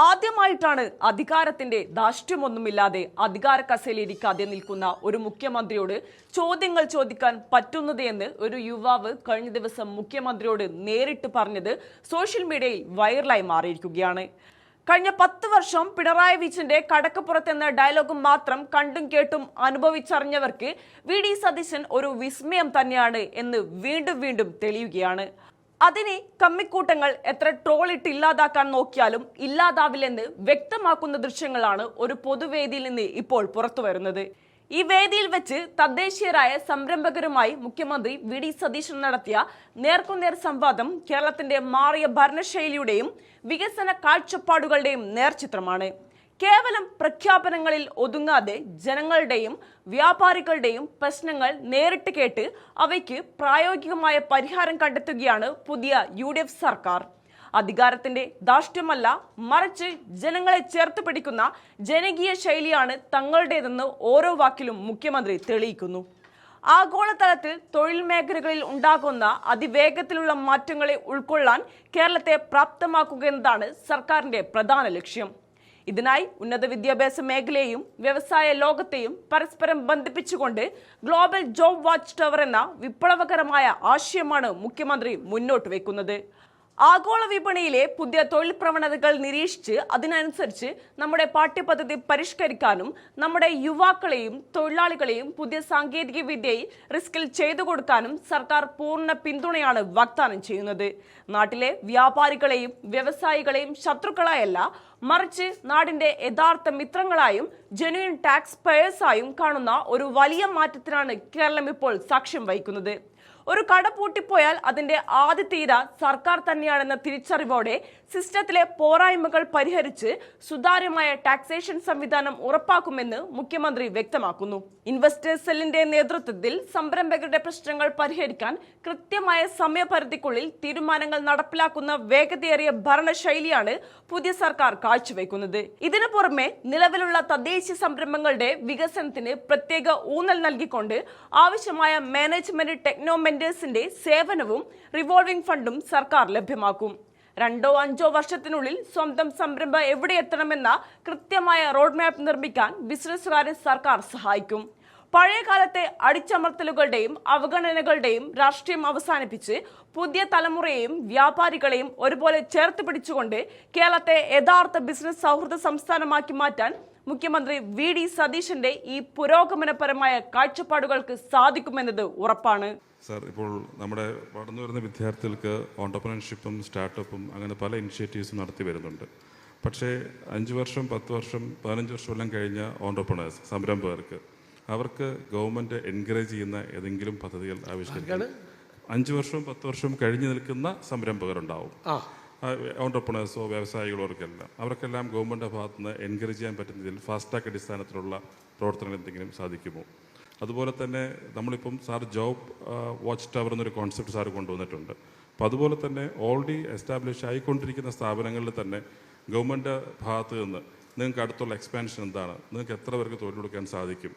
ആദ്യമായിട്ടാണ് അധികാരത്തിന്റെ ധാർഷ്ട്യമൊന്നുമില്ലാതെ അധികാര കസേരയിലിരിക്കാതെ നിൽക്കുന്ന ഒരു മുഖ്യമന്ത്രിയോട് ചോദ്യങ്ങൾ ചോദിക്കാൻ പറ്റുന്നത് എന്ന് ഒരു യുവാവ് കഴിഞ്ഞ ദിവസം മുഖ്യമന്ത്രിയോട് നേരിട്ട് പറഞ്ഞത് സോഷ്യൽ മീഡിയയിൽ വൈറലായി മാറിയിരിക്കുകയാണ്. കഴിഞ്ഞ 10 വർഷം പിണറായി വിജയന്റെ കടക്കപ്പുറത്ത് എന്ന ഡയലോഗ് മാത്രം കണ്ടും കേട്ടും അനുഭവിച്ചറിഞ്ഞവർക്ക് വി.ഡി. സതീശൻ ഒരു വിസ്മയം തന്നെയാണ് എന്ന് വീണ്ടും വീണ്ടും തെളിയുകയാണ്. അതിനെ കമ്മിക്കൂട്ടങ്ങൾ എത്ര ട്രോളിട്ട് ഇല്ലാതാക്കാൻ നോക്കിയാലും ഇല്ലാതാവില്ലെന്ന് വ്യക്തമാക്കുന്ന ദൃശ്യങ്ങളാണ് ഒരു പൊതുവേദിയിൽ നിന്ന് ഇപ്പോൾ പുറത്തു വരുന്നത്. ഈ വേദിയിൽ വെച്ച് തദ്ദേശീയരായ സംരംഭകരുമായി മുഖ്യമന്ത്രി വി.ഡി. സതീശൻ നടത്തിയ നേർക്കുനേർ സംവാദം കേരളത്തിന്റെ മാറിയ ഭരണശൈലിയുടെയും വികസന കാഴ്ചപ്പാടുകളുടെയും നേർചിത്രമാണ്. കേവലം പ്രഖ്യാപനങ്ങളിൽ ഒതുങ്ങാതെ ജനങ്ങളുടെയും വ്യാപാരികളുടെയും പ്രശ്നങ്ങൾ നേരിട്ട് കേട്ട് അവയ്ക്ക് പ്രായോഗികമായ പരിഹാരം കണ്ടെത്തുകയാണ് പുതിയ UDF സർക്കാർ. അധികാരത്തിന്റെ ധാർഷ്ട്യമല്ല, മറിച്ച് ജനങ്ങളെ ചേർത്ത് പിടിക്കുന്ന ജനകീയ ശൈലിയാണ് തങ്ങളുടേതെന്ന് ഓരോ വാക്കിലും മുഖ്യമന്ത്രി തെളിയിക്കുന്നു. ആഗോളതലത്തിൽ തൊഴിൽ മേഖലകളിൽ ഉണ്ടാകുന്ന അതിവേഗത്തിലുള്ള മാറ്റങ്ങളെ ഉൾക്കൊള്ളാൻ കേരളത്തെ പ്രാപ്തമാക്കുക എന്നതാണ് സർക്കാരിന്റെ പ്രധാന ലക്ഷ്യം. ഇതിനായി ഉന്നത വിദ്യാഭ്യാസ മേഖലയെയും വ്യവസായ ലോകത്തെയും പരസ്പരം ബന്ധിപ്പിച്ചുകൊണ്ട് ഗ്ലോബൽ ജോബ് വാച്ച് ടവർ എന്ന വിപ്ലവകരമായ ആശയമാണ് മുഖ്യമന്ത്രി മുന്നോട്ട് വെക്കുന്നത്. ആഗോള വിപണിയിലെ പുതിയ തൊഴിൽ പ്രവണതകൾ നിരീക്ഷിച്ച് അതിനനുസരിച്ച് നമ്മുടെ പാഠ്യപദ്ധതി പരിഷ്കരിക്കാനും നമ്മുടെ യുവാക്കളെയും തൊഴിലാളികളെയും പുതിയ സാങ്കേതിക വിദ്യയിൽ റിസ്കിൽ ചെയ്തു കൊടുക്കാനും സർക്കാർ പൂർണ്ണ പിന്തുണയാണ് വാഗ്ദാനം ചെയ്യുന്നത്. നാട്ടിലെ വ്യാപാരികളെയും വ്യവസായികളെയും ശത്രുക്കളായല്ല, മറിച്ച് നാടിന്റെ യഥാർത്ഥ മിത്രങ്ങളായും ജെന്യുയിൻ ടാക്സ് പേയേഴ്സായും കാണുന്ന ഒരു വലിയ മാറ്റത്തിനാണ് കേരളം ഇപ്പോൾ സാക്ഷ്യം വഹിക്കുന്നത്. ഒരു കട പൂട്ടിപ്പോയാൽ അതിന്റെ ആദ്യത്തെ ഇര സർക്കാർ തന്നെയാണെന്ന തിരിച്ചറിവോടെ സിസ്റ്റത്തിലെ പോരായ്മകൾ പരിഹരിച്ച് സുതാര്യമായ ടാക്സേഷൻ സംവിധാനം ഉറപ്പാക്കുമെന്ന് മുഖ്യമന്ത്രി വ്യക്തമാക്കുന്നു. ഇൻവെസ്റ്റേഴ്സ് സെല്ലിന്റെ നേതൃത്വത്തിൽ സംരംഭകരുടെ പ്രശ്നങ്ങൾ പരിഹരിക്കാൻ കൃത്യമായ സമയപരിധിക്കുള്ളിൽ തീരുമാനങ്ങൾ നടപ്പിലാക്കുന്ന വേഗതയേറിയ ഭരണശൈലിയാണ് പുതിയ സർക്കാർ കാഴ്ചവെക്കുന്നത്. ഇതിനു പുറമെ നിലവിലുള്ള തദ്ദേശീയ സംരംഭങ്ങളുടെ വികസനത്തിന് പ്രത്യേക ഊന്നൽ നൽകിക്കൊണ്ട് ആവശ്യമായ മാനേജ്മെന്റ് ടെക്നോമെന്റേഴ്സിന്റെ സേവനവും റിവോൾവിംഗ് ഫണ്ടും സർക്കാർ ലഭ്യമാക്കും. 2-5 വർഷത്തിനുള്ളിൽ സ്വന്തം സംരംഭം എവിടെ എത്തണമെന്ന കൃത്യമായ റോഡ് മാപ്പ് നിർമ്മിക്കാൻ ബിസിനസ്സുകാരെ സർക്കാർ സഹായിക്കും. പഴയകാലത്തെ അടിച്ചമർത്തലുകളുടെയും അവഗണനകളുടെയും രാഷ്ട്രീയം അവസാനിപ്പിച്ച് പുതിയ തലമുറയെയും വ്യാപാരികളെയും ഒരുപോലെ ചേർത്ത് പിടിച്ചുകൊണ്ട് കേരളത്തെ യഥാർത്ഥ ബിസിനസ് സൗഹൃദ സംസ്ഥാനമാക്കി മാറ്റാൻ മുഖ്യമന്ത്രി വി.ഡി. സതീശന്റെ ഈ പുരോഗമനപരമായ കാഴ്ചപ്പാടുകൾക്ക് സാധിക്കുമെന്നത് ഉറപ്പാണ്. സാർ, ഇപ്പോൾ നമ്മുടെ വളർന്നു വരുന്ന വിദ്യാർത്ഥികൾക്ക് ഓണ്ടർപ്രണർഷിപ്പും സ്റ്റാർട്ടപ്പും അങ്ങനെ പല ഇനിഷ്യേറ്റീവ്സും നടത്തി വരുന്നുണ്ട്. പക്ഷേ 5 വർഷം 10 വർഷം 15 വർഷം എല്ലാം കഴിഞ്ഞ ഓണ്ടർപ്രണേഴ്സ് സംരംഭകർക്ക് അവർക്ക് ഗവൺമെൻറ് എൻകറേജ് ചെയ്യുന്ന ഏതെങ്കിലും പദ്ധതികൾ ആവിഷ്കരിക്കണം. 5 വർഷവും 10 വർഷവും കഴിഞ്ഞു നിൽക്കുന്ന സംരംഭകരുണ്ടാവും, ഓണ്ടർപ്രണേഴ്സോ വ്യവസായികളോ അവർക്കെല്ലാം ഗവൺമെൻറ് ഭാഗത്ത് നിന്ന് എൻകറേജ് ചെയ്യാൻ പറ്റുന്ന രീതിയിൽ ഫാസ്റ്റ് ട്രാക്ക് അടിസ്ഥാനത്തിലുള്ള പ്രവർത്തനങ്ങൾ എന്തെങ്കിലും സാധിക്കുമോ? അതുപോലെ തന്നെ നമ്മളിപ്പം സാർ ജോബ് വാച്ച് ടവർ എന്നൊരു കോൺസെപ്റ്റ് സാർ കൊണ്ടുവന്നിട്ടുണ്ട്. അപ്പോൾ അതുപോലെ തന്നെ ഓൾറെഡി എസ്റ്റാബ്ലിഷ് ആയിക്കൊണ്ടിരിക്കുന്ന സ്ഥാപനങ്ങളിൽ തന്നെ ഗവൺമെൻറ് ഭാഗത്ത് നിന്ന് നിങ്ങൾക്ക് അടുത്തുള്ള എക്സ്പാൻഷൻ എന്താണ്, നിങ്ങൾക്ക് എത്ര പേർക്ക് തൊഴിൽ കൊടുക്കാൻ സാധിക്കും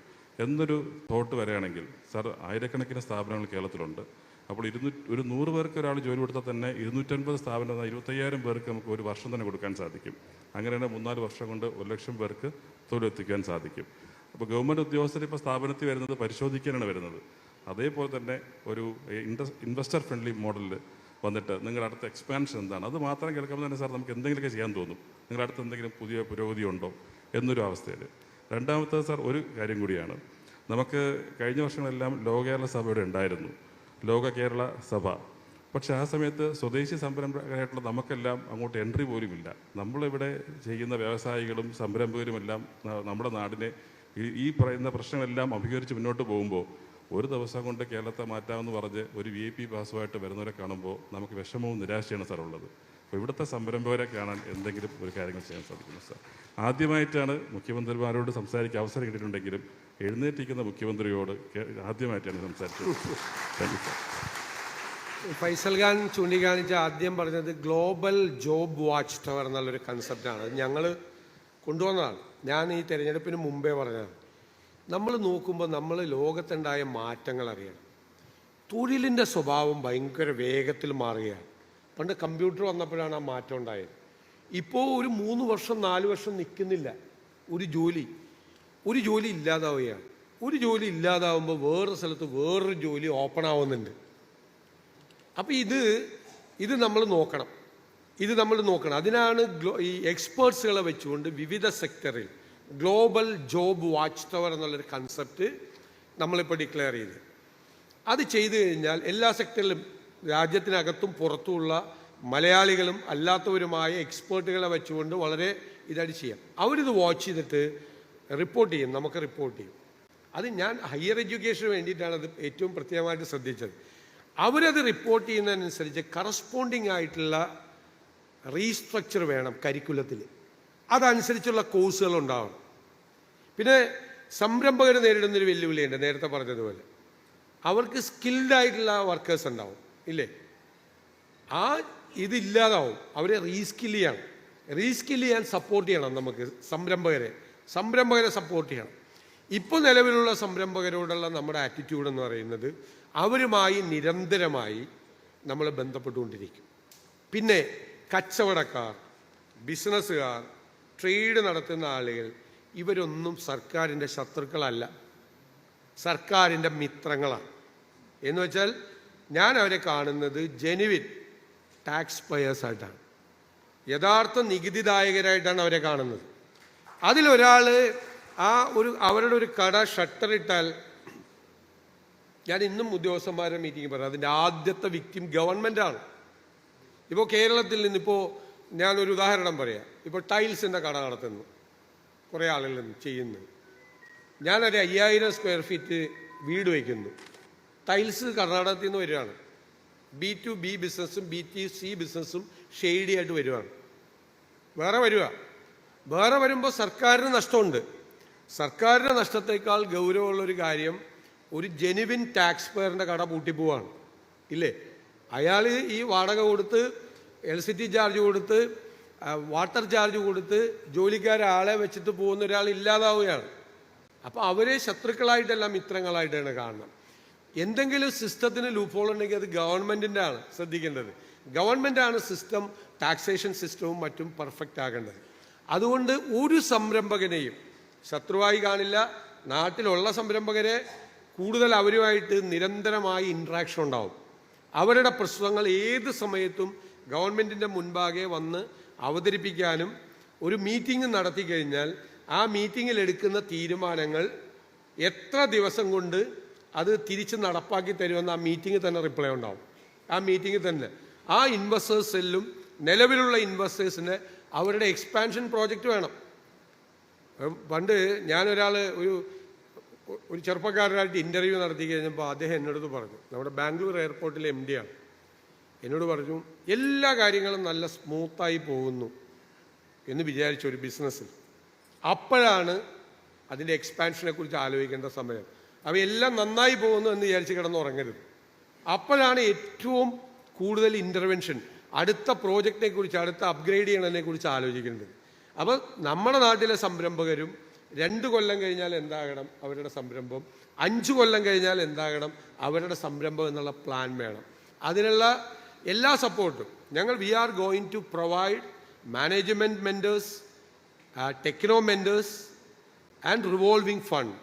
എന്നൊരു തോട്ട് വരികയാണെങ്കിൽ സാർ, ആയിരക്കണക്കിന് സ്ഥാപനങ്ങൾ കേരളത്തിലുണ്ട്. അപ്പോൾ 100 പേർക്ക് ഒരാൾ ജോലി കൊടുത്താൽ തന്നെ 250 സ്ഥാപനം 25,000 പേർക്ക് നമുക്ക് ഒരു വർഷം തന്നെ കൊടുക്കാൻ സാധിക്കും. അങ്ങനെയാണ് 3-4 വർഷം കൊണ്ട് 1,00,000 പേർക്ക് തൊഴിലെത്തിക്കാൻ സാധിക്കും. അപ്പോൾ ഗവൺമെൻറ് ഉദ്യോഗസ്ഥർ ഇപ്പോൾ സ്ഥാപനത്തിൽ വരുന്നത് പരിശോധിക്കാനാണ് വരുന്നത്. അതേപോലെ തന്നെ ഒരു ഇൻവെസ്റ്റർ ഫ്രണ്ട്ലി മോഡലിൽ വന്നിട്ട് നിങ്ങളുടെ അടുത്ത എക്സ്പാൻഷൻ എന്താണ്, അത് മാത്രം കേൾക്കുമ്പോൾ തന്നെ സാർ നമുക്ക് എന്തെങ്കിലുമൊക്കെ ചെയ്യാൻ തോന്നും. നിങ്ങളുടെ അടുത്ത് എന്തെങ്കിലും പുതിയ പുരോഗതി ഉണ്ടോ എന്നൊരു അവസ്ഥയിൽ. രണ്ടാമത്തെ സാർ ഒരു കാര്യം കൂടിയാണ്, നമുക്ക് കഴിഞ്ഞ വർഷങ്ങളെല്ലാം ലോക കേരള സഭയുടെ ഉണ്ടായിരുന്നു, ലോക കേരള സഭ. പക്ഷേ ആ സമയത്ത് സ്വദേശി സംരംഭകരായിട്ടുള്ള നമുക്കെല്ലാം അങ്ങോട്ട് എൻട്രി പോലുമില്ല. നമ്മളിവിടെ ചെയ്യുന്ന വ്യവസായികളും സംരംഭകരുമെല്ലാം നമ്മുടെ നാടിനെ ഈ പറയുന്ന പ്രശ്നങ്ങളെല്ലാം അഭിമുഖീകരിച്ച് മുന്നോട്ട് പോകുമ്പോൾ ഒരു ദിവസം കൊണ്ട് കേരളത്തെ മാറ്റാമെന്ന് പറഞ്ഞ് ഒരു VIP പാസുമായിട്ട് വരുന്നവരെ കാണുമ്പോൾ നമുക്ക് വിഷമവും നിരാശയാണ് സാർ ഉള്ളത്. അപ്പോൾ ഇവിടുത്തെ സംരംഭകരെ കാണാൻ എന്തെങ്കിലും ഒരു കാര്യങ്ങൾ ചെയ്യാൻ സാധിക്കുന്നു സാർ. ആദ്യമായിട്ടാണ് മുഖ്യമന്ത്രിമാരോട് സംസാരിക്കാൻ അവസരം കിട്ടിയിട്ടുണ്ടെങ്കിലും എഴുന്നേറ്റിരിക്കുന്ന മുഖ്യമന്ത്രിയോട് ആദ്യമായിട്ടാണ് സംസാരിച്ചത്. Thank you sir. Faisal Khan ചൂണ്ടിക്കാണിച്ച ആദ്യം പറഞ്ഞത് ഗ്ലോബൽ ജോബ് വാച്ച് ടവർ എന്നുള്ളൊരു കൺസെപ്റ്റാണ്. ഞങ്ങൾ കൊണ്ടുവന്നതാണ്. ഞാൻ ഈ തെരഞ്ഞെടുപ്പിന് മുമ്പേ പറഞ്ഞതാണ്. നമ്മൾ നോക്കുമ്പോൾ നമ്മൾ ലോകത്തുണ്ടായ മാറ്റങ്ങൾ അറിയണം. തൊഴിലിൻ്റെ സ്വഭാവം ഭയങ്കര വേഗത്തിൽ മാറുകയാണ്. പണ്ട് കമ്പ്യൂട്ടർ വന്നപ്പോഴാണ് ആ മാറ്റം ഉണ്ടായത്. ഇപ്പോൾ ഒരു 3 വർഷം 4 വർഷം നിൽക്കുന്നില്ല ഒരു ജോലി ഇല്ലാതാവുകയാണ്. ഒരു ജോലി ഇല്ലാതാവുമ്പോൾ വേറൊരു സ്ഥലത്ത് വേറൊരു ജോലി ഓപ്പൺ ആവുന്നുണ്ട്. അപ്പം ഇത് നമ്മൾ നോക്കണം. അതിനാണ് ഈ എക്സ്പേർട്സുകളെ വെച്ചുകൊണ്ട് വിവിധ സെക്ടറിൽ ഗ്ലോബൽ ജോബ് വാച്ച് ടവർ എന്നുള്ളൊരു കൺസെപ്റ്റ് നമ്മളിപ്പോൾ ഡിക്ലെയർ ചെയ്ത്. അത് ചെയ്തു കഴിഞ്ഞാൽ എല്ലാ സെക്ടറിലും രാജ്യത്തിനകത്തും പുറത്തുമുള്ള മലയാളികളും അല്ലാത്തവരുമായ എക്സ്പേർട്ടുകളെ വെച്ചുകൊണ്ട് വളരെ ഇതായിട്ട് ചെയ്യാം. അവരിത് വാച്ച് ചെയ്തിട്ട് റിപ്പോർട്ട് ചെയ്യും, നമുക്ക് റിപ്പോർട്ട് ചെയ്യും. അത് ഞാൻ ഹയർ എഡ്യൂക്കേഷന് വേണ്ടിയിട്ടാണ് അത് ഏറ്റവും പ്രത്യേകമായിട്ട് ശ്രദ്ധിച്ചത്. അവരത് റിപ്പോർട്ട് ചെയ്യുന്നതിനനുസരിച്ച് കറസ്പോണ്ടിങ് ആയിട്ടുള്ള റീസ്ട്രക്ചർ വേണം കരിക്കുലത്തിൽ. അതനുസരിച്ചുള്ള കോഴ്സുകൾ ഉണ്ടാവണം. പിന്നെ സംരംഭകർ നേരിടുന്നൊരു വെല്ലുവിളിയുണ്ട്. നേരത്തെ പറഞ്ഞതുപോലെ അവർക്ക് സ്കിൽഡ് ആയിട്ടുള്ള വർക്കേഴ്സ് ഉണ്ടാവും, ഇല്ലേ? ഇതില്ലാതാവും. അവരെ റീസ്കിൽ ചെയ്യാൻ സപ്പോർട്ട് ചെയ്യണം. നമുക്ക് സംരംഭകരെ സപ്പോർട്ട് ചെയ്യണം. ഇപ്പോൾ നിലവിലുള്ള സംരംഭകരോടുള്ള നമ്മുടെ ആറ്റിറ്റ്യൂഡ് എന്ന് പറയുന്നത് അവരുമായി നിരന്തരമായി നമ്മൾ ബന്ധപ്പെട്ടുകൊണ്ടിരിക്കും. പിന്നെ കച്ചവടക്കാർ, ബിസിനസ്സുകാർ, ട്രേഡ് നടത്തുന്ന ആളുകൾ, ഇവരൊന്നും സർക്കാരിൻ്റെ ശത്രുക്കളല്ല, സർക്കാരിൻ്റെ മിത്രങ്ങളാണ്. എന്ന് വെച്ചാൽ ഞാൻ അവരെ കാണുന്നത് ജെനുവിൻ ടാക്സ് പേയേഴ്സായിട്ടാണ്, യഥാർത്ഥ നികുതിദായകരായിട്ടാണ് അവരെ കാണുന്നത്. അതിലൊരാൾ അവരുടെ ഒരു കട ഷട്ടറിട്ടാൽ, ഞാൻ ഇന്നും ഉദ്യോഗസ്ഥന്മാരുടെ മീറ്റിംഗ് പറഞ്ഞു, അതിൻ്റെ ആദ്യത്തെ വിക്ടിം ഗവൺമെൻറ്റാണ്. ഇപ്പോൾ കേരളത്തിൽ നിന്നിപ്പോൾ ഞാനൊരു ഉദാഹരണം പറയാം. ഇപ്പോൾ ടൈൽസിൻ്റെ കട നടത്തുന്നു കുറേ ആളുകൾ ചെയ്യുന്നു. ഞാനൊരു 5000 സ്ക്വയർ ഫീറ്റ് വീട് വയ്ക്കുന്നു. ടൈൽസ് കർണാടകത്തിൽ നിന്ന് വരികയാണ്. B2B ബിസിനസ്സും B2C ബിസിനസ്സും ഷെയ്ഡിയായിട്ട് വരികയാണ്. വേറെ വരുമ്പോൾ സർക്കാരിന് നഷ്ടമുണ്ട്. സർക്കാരിൻ്റെ നഷ്ടത്തേക്കാൾ ഗൗരവമുള്ളൊരു കാര്യം ഒരു ജെനുവിൻ ടാക്സ് പെയറിൻ്റെ കട പൂട്ടിപ്പോവാണ്, ഇല്ലേ? അയാൾ ഈ വാടക കൊടുത്ത്, എലക്ട്രിസിറ്റി ചാർജ് കൊടുത്ത്, വാട്ടർ ചാർജ് കൊടുത്ത് ജോലിക്കാരെ വെച്ചിട്ട് പോകുന്ന ഒരാൾ ഇല്ലാതാവുകയാണ്. അപ്പോൾ അവരെ ശത്രുക്കളായിട്ടല്ല മിത്രങ്ങളായിട്ടാണ് കാണണം. എന്തെങ്കിലും സിസ്റ്റത്തിന് ലൂപ്പ് ഉണ്ടെങ്കിൽ അത് ഗവൺമെൻറ്റിൻ്റെ ആണ് ശ്രദ്ധിക്കേണ്ടത്. ഗവൺമെൻറ്റാണ് സിസ്റ്റം, ടാക്സേഷൻ സിസ്റ്റവും മറ്റും പെർഫെക്റ്റ് ആകേണ്ടത്. അതുകൊണ്ട് ഒരു സംരംഭകനെയും ശത്രുവായി കാണില്ല. നാട്ടിലുള്ള സംരംഭകരെ കൂടുതൽ അവരുമായിട്ട് നിരന്തരമായി ഇൻട്രാക്ഷൻ ഉണ്ടാവും. അവരുടെ പ്രശ്നങ്ങൾ ഏത് സമയത്തും ഗവൺമെൻറ്റിൻ്റെ മുൻപാകെ വന്ന് അവതരിപ്പിക്കാനും, ഒരു മീറ്റിംഗ് നടത്തി കഴിഞ്ഞാൽ ആ മീറ്റിങ്ങിൽ എടുക്കുന്ന തീരുമാനങ്ങൾ എത്ര ദിവസം കൊണ്ട് അത് തിരിച്ച് നടപ്പാക്കി തരുമെന്ന് ആ മീറ്റിംഗ് തന്നെ റിപ്ലൈ ഉണ്ടാവും. ആ മീറ്റിംഗ് തന്നെ ആ ഇൻവെസ്റ്റേഴ്സ് സെല്ലും നിലവിലുള്ള ഇൻവെസ്റ്റേഴ്സിന് അവരുടെ എക്സ്പാൻഷൻ പ്രോജക്റ്റ് വേണം. പണ്ട് ഞാനൊരാൾ ഒരു ചെറുപ്പക്കാരനായിട്ട് ഇൻ്റർവ്യൂ നടത്തി കഴിഞ്ഞപ്പോൾ അദ്ദേഹം എന്നോട് പറഞ്ഞു, നമ്മുടെ ബാംഗ്ലൂർ എയർപോർട്ടിലെ MD ആണ്, എന്നോട് പറഞ്ഞു എല്ലാ കാര്യങ്ങളും നല്ല സ്മൂത്തായി പോകുന്നു എന്ന് വിചാരിച്ച ഒരു ബിസിനസ്സിൽ അപ്പോഴാണ് അതിൻ്റെ എക്സ്പാൻഷനെ കുറിച്ച് ആലോചിക്കേണ്ട സമയം. അവയെല്ലാം നന്നായി പോകുന്നു എന്ന് വിചാരിച്ച് കിടന്നുറങ്ങരുത്. അപ്പോഴാണ് ഏറ്റവും കൂടുതൽ ഇൻ്റർവെൻഷൻ, അടുത്ത പ്രോജക്റ്റിനെ കുറിച്ച്, അടുത്ത അപ്ഗ്രേഡ് ചെയ്യണതിനെ കുറിച്ച് ആലോചിക്കേണ്ടത്. അപ്പോൾ നമ്മുടെ നാട്ടിലെ സംരംഭകരും 2 കൊല്ലം കഴിഞ്ഞാൽ എന്താകണം അവരുടെ സംരംഭം, 5 കൊല്ലം കഴിഞ്ഞാൽ എന്താകണം അവരുടെ സംരംഭം എന്നുള്ള പ്ലാൻ വേണം. അതിനുള്ള എല്ലാ സപ്പോർട്ടും we are going to provide management mentors, techno mentors and revolving fund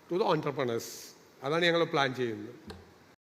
to the entrepreneurs. അതാണ് ഞങ്ങൾ പ്ലാൻ ചെയ്യുന്നത്.